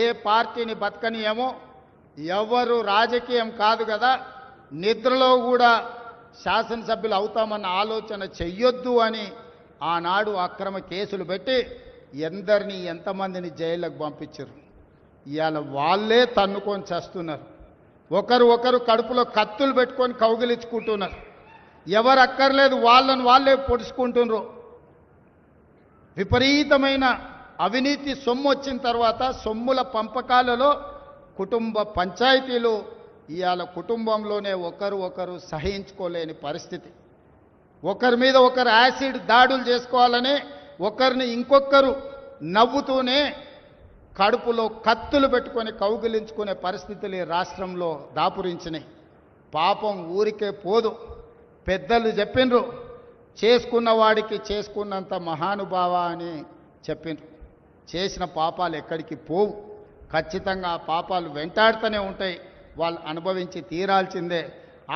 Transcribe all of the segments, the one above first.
ఏ పార్టీని బతకనియమో, ఎవరు రాజకీయం కాదు కదా, నిద్రలో కూడా శాసనసభ్యులు అవుతామన్న ఆలోచన చెయ్యొద్దు అని ఆనాడు అక్రమ కేసులు పెట్టి ఎందరిని ఎంతమందిని జైళ్ళకు పంపించారు. ఇవాళ వాళ్ళే తన్నుకొని చేస్తున్నారు. ఒకరు కడుపులో కత్తులు పెట్టుకొని కౌగిలించుకుంటున్నారు. ఎవరు అక్కర్లేదు వాళ్ళని వాళ్ళే పొడుచుకుంటున్నారు. విపరీతమైన అవినీతి సొమ్ము వచ్చిన తర్వాత సొమ్ముల పంపకాలలో కుటుంబ పంచాయతీలు ఇవాళ కుటుంబంలోనే ఒకరు సహించుకోలేని పరిస్థితి. ఒకరి మీద ఒకరు యాసిడ్ దాడులు చేసుకోవాలని ఒకరిని ఇంకొకరు నవ్వుతూనే కడుపులో కత్తులు పెట్టుకొని కౌగిలించుకునే పరిస్థితులు ఈ రాష్ట్రంలో దాపురించినాయి. పాపం ఊరికే పోదు. పెద్దలు చెప్పిండ్రు, చేసుకున్న వాడికి చేసుకున్నంత మహానుభావ అని చెప్పిండ్రు. చేసిన పాపాలు ఎక్కడికి పోవు, ఖచ్చితంగా ఆ పాపాలు వెంటాడుతూనే ఉంటాయి. వాళ్ళు అనుభవించి తీరాల్సిందే.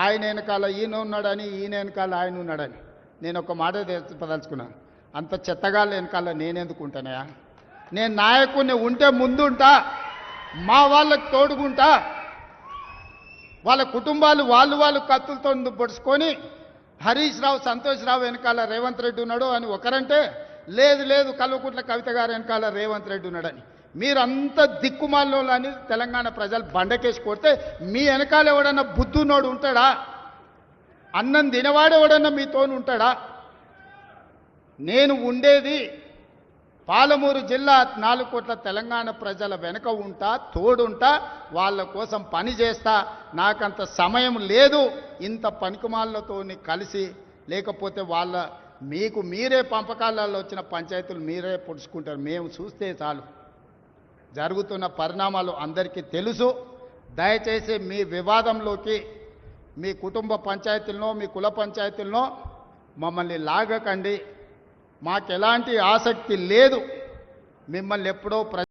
ఆయన వెనకాల ఈయన ఉన్నాడని, ఈయన వెనకాల ఆయన ఉన్నాడని నేను ఒక మాట చెప్పదలుచుకున్నాను. అంత చెత్తగాళ్ళ వెనకాల నేనెందుకు ఉంటానయా? నేను నాయకుడిని ఉంటే ముందుంటా, మా వాళ్ళకి తోడుకుంటా. వాళ్ళ కుటుంబాలు వాళ్ళు కత్తులతో పొడుచుకొని హరీష్ రావు, సంతోష్ రావు వెనకాల రేవంత్ రెడ్డి ఉన్నాడు అని ఒకరంటే, లేదు కల్వకుంట్ల కవిత గారు వెనకాల రేవంత్ రెడ్డి ఉన్నాడని. మీరంతా దిక్కుమాలలో అని తెలంగాణ ప్రజలు బండకేసి కొడితే మీ వెనకాల ఎవడన్నా బుద్ధున్నోడు ఉంటాడా? అన్నం తినవాడు ఎవడన్నా మీతోని ఉంటాడా? నేను ఉండేది పాలమూరు జిల్లా 4 కోట్ల తెలంగాణ ప్రజల వెనుక ఉంటా, తోడుంటా, వాళ్ళ కోసం పని చేస్తా. నాకంత సమయం లేదు ఇంత పనికిమాలతో కలిసి. లేకపోతే మీకు మీరే పంపకాలలో వచ్చిన పంచాయతీలు మీరే పొడుచుకుంటారు. మేము చూస్తే చాలు. జరుగుతున్న పరిణామాలు అందరికీ తెలుసు. దయచేసి మీ వివాదంలోకి మీ కుటుంబ పంచాయతీలనో మీ కుల పంచాయతీలనో మమ్మల్ని లాగకండి. మాకెలాంటి ఆసక్తి లేదు. మిమ్మల్ని ఎప్పుడో